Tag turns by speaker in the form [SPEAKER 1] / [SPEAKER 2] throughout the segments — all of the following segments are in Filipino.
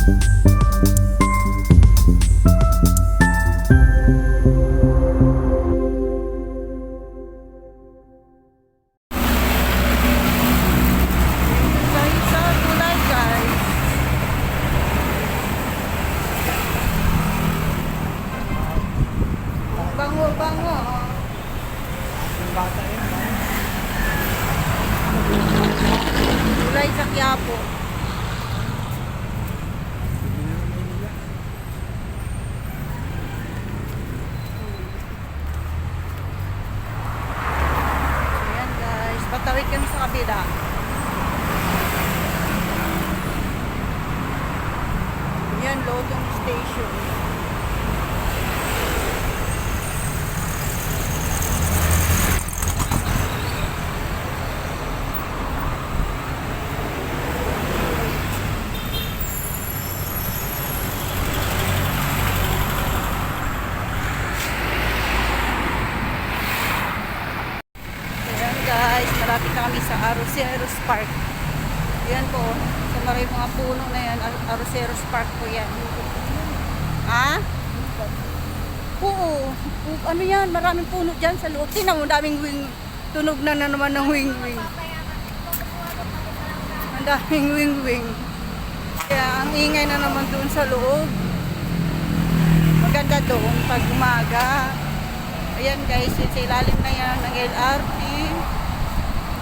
[SPEAKER 1] Gulay sa Quiapo. Ayan guys, patawid kami sa kabila. Ayan, Lodong Station. Guys, malapit na kami sa Arroceros Park. Yan po, sa maray mga puno na yan, Arroceros Park po yan. Ha? Oo, ano yan, maraming puno dyan sa loob. Tingnan mo, daming wing, tunog na naman ng wing-wing. Ang daming wing-wing. Kaya ang ingay na naman doon sa loob. Maganda doon pag umaga. Ayan guys, sa ilalim na yan ng LRT.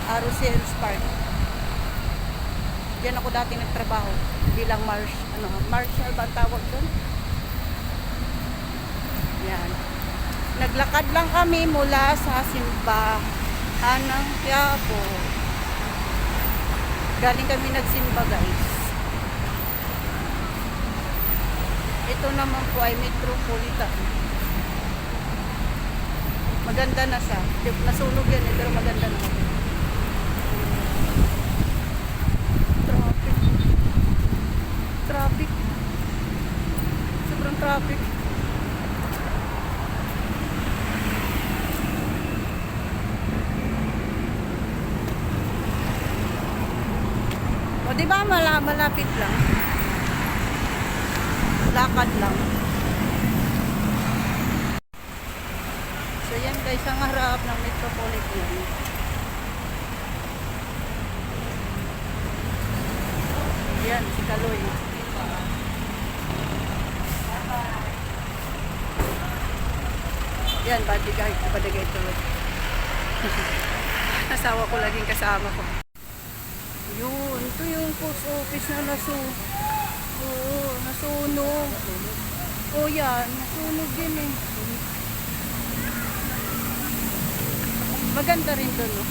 [SPEAKER 1] Arroceros Park. Diyan ako dati nagtrabaho bilang marshal ba tawag doon? Yan. Naglakad lang kami mula sa simbahan ng Quiapo. Galing kami nagsimba guys. Ito naman po ay Metropolitan. Maganda na siya. Nasunog yan pero maganda na. Traffic. Sobrang traffic. O diba malapit lang. Lakad lang. So yan guys ang harap ng Metropolitan. Yan si Kaloy. Yan, bodyguard, bodyguard tulad. Asawa ko laging kasama ko. Yun, ito yung post office na nasunog. O yan, nasunog din eh. Maganda rin doon, no?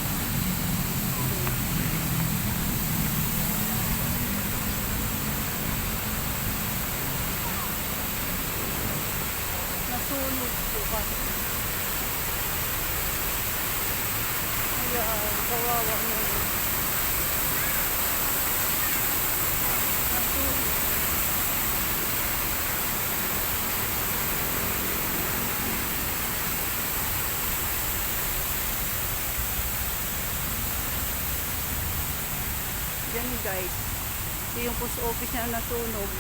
[SPEAKER 1] Nasunog po kasi. Ayan, kawawa naman. Nasunog. Yan guys. Ito yung post office na nasunog.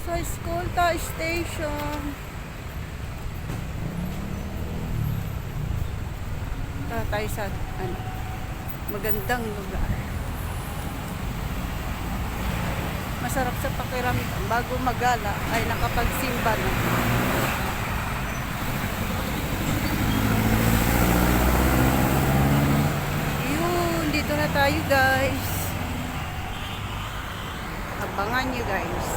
[SPEAKER 1] Sa Escolta Station. Tayo sa magandang lugar. Masarap sa pakiramdam bago magala ay nakapagsimba na. Yun, dito na tayo guys. Abangan nyo guys.